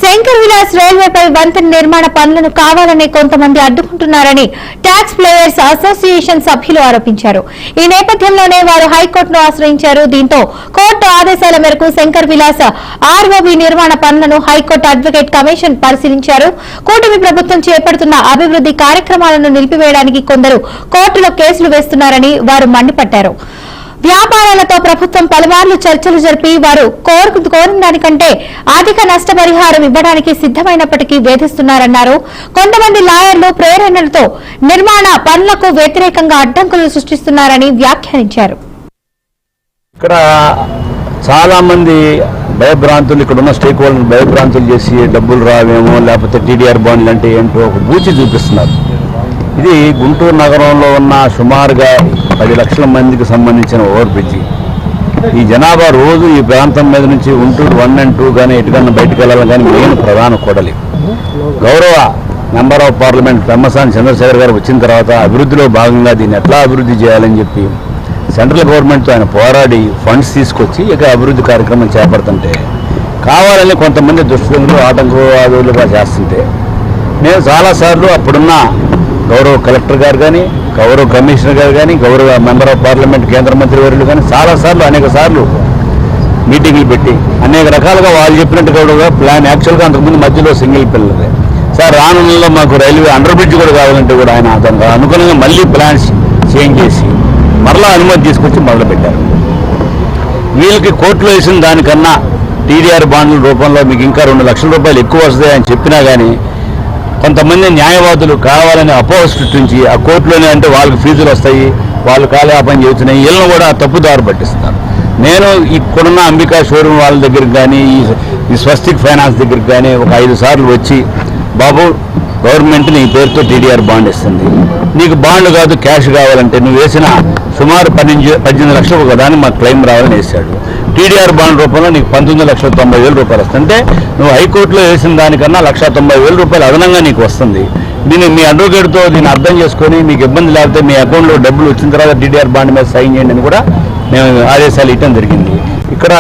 శంకర్ విలాస్ రైల్వేపై వంతెన నిర్మాణ పనులను కావాలని కొంతమంది అడ్డుకుంటున్నారని ట్యాక్స్ ప్లేయర్స్ అసోసియేషన్ సభ్యులు ఆరోపించారు. ఈ నేపథ్యంలోనే వారు హైకోర్టును ఆశ్రయించారు. దీంతో కోర్టు ఆదేశాల మేరకు శంకర్ విలాస్ ఆర్ఓబీ నిర్మాణ పనులను హైకోర్టు అడ్వకేట్ కమిషన్ పరిశీలించారు. కూటమి ప్రభుత్వం చేపడుతున్న అభివృద్ధి కార్యక్రమాలను నిలిపివేయడానికి కొందరు కోర్టులో కేసులు వేస్తున్నారని వారు మండిపడ్డారు. వ్యాపారాలతో ప్రభుత్వం పలుమార్లు చర్చలు జరిపి వారు కోరిన దానికంటే అధిక నష్టపరిహారం ఇవ్వడానికి సిద్దమైనప్పటికీ వేధిస్తున్నారన్నారు. కొంతమంది లాయర్లు ప్రేరణలతో నిర్మాణ పనులకు వ్యతిరేకంగా అడ్డంకులు సృష్టిస్తున్నారని వ్యాఖ్యానించారు. ఇక్కడ చాలా మంది భయభ్రాంతులు, ఇక్కడ ఉన్న స్టేక్ హోల్డర్ భయభ్రాంతులు చేసి డబ్బులు రావేమో, లేకపోతే టీడీఆర్ బాండ్లు అంటే ఏంటో ఒక బూచి చూపిస్తున్నారు. ఇది గుంటూరు నగరంలో ఉన్న సుమారుగా 10 లక్షల మందికి సంబంధించిన ఓవర్ బ్రిడ్జి. ఈ జనాభా రోజు ఈ ప్రాంతం మీద నుంచి గుంటూరు 1 and 2 కానీ ఎటుకన్నా బయటకు వెళ్ళాలని కానీ మెయిన్ ప్రధాన కూడలి. గౌరవ member of parliament Pemmasani Chandrasekhar గారు వచ్చిన తర్వాత అభివృద్ధిలో భాగంగా దీన్ని ఎట్లా అభివృద్ధి చేయాలని చెప్పి సెంట్రల్ గవర్నమెంట్తో ఆయన పోరాడి ఫండ్స్ తీసుకొచ్చి ఇక అభివృద్ధి కార్యక్రమం చేపడుతుంటే కావాలని కొంతమంది దుష్టులు ఆటంకవాదులుగా చేస్తుంటే నేను చాలాసార్లు అప్పుడున్న గౌరవ కలెక్టర్ గారు కానీ, గౌరవ కమిషనర్ గారు కానీ, గౌరవ మెంబర్ ఆఫ్ పార్లమెంట్ కేంద్ర మంత్రి వర్యులు కానీ చాలాసార్లు అనేక సార్లు మీటింగ్లు పెట్టి అనేక రకాలుగా వాళ్ళు చెప్పినట్టు కూడా ప్లాన్ యాక్చువల్గా అంతకుముందు మధ్యలో సింగిల్ పిల్లలే సార్ రానులో మాకు రైల్వే అండర్ బ్రిడ్జ్ కూడా కావాలంటే కూడా ఆయన దానికి అనుగుణంగా మళ్ళీ ప్లాన్స్ చేంజ్ చేసి మరలా అనుమతి తీసుకొచ్చి మొదలుపెట్టారు. వీళ్ళకి కోర్టులో వేసిన దానికన్నా టీడీఆర్ బాండ్ల రూపంలో మీకు ఇంకా 2 లక్షల రూపాయలు ఎక్కువ వస్తాయని చెప్పినా కానీ కొంతమంది న్యాయవాదులు కావాలని అపోహ సృష్టించి ఆ కోర్టులోనే అంటే వాళ్ళకి ఫీజులు వస్తాయి, వాళ్ళు కాలయాపన చేస్తున్నాయి, వీళ్ళని కూడా తప్పుదారు పట్టిస్తున్నారు. నేను ఇక్కడున్న అంబికా షోరూమ్ వాళ్ళ దగ్గరికి కానీ ఈ స్వస్తిక్ ఫైనాన్స్ దగ్గరికి కానీ ఒక 5 సార్లు వచ్చి బాబు గవర్నమెంట్ నీ పేరుతో టీడీఆర్ బాండ్ ఇస్తుంది, నీకు బాండ్ కాదు క్యాష్ కావాలంటే నువ్వు వేసిన సుమారు 18 లక్షలు ఒక దాన్ని మాకు క్లెయిమ్ రావాలని వేశాడు. టీడీఆర్ బాండ్ రూపంలో నీకు 19,90,000 రూపాయలు వస్తుంటే నువ్వు హైకోర్టులో వేసిన దానికన్నా 1,90,000 రూపాయలు అదనంగా నీకు వస్తుంది. దీన్ని మీ అడ్వకేట్తో దీన్ని అర్థం చేసుకొని మీకు ఇబ్బంది లేకపోతే మీ అకౌంట్లో డబ్బులు వచ్చిన తర్వాత టీడీఆర్ బాండ్ మీద సైన్ చేయండి అని కూడా మేము ఆదేశాలు ఇవ్వడం జరిగింది. ఇక్కడ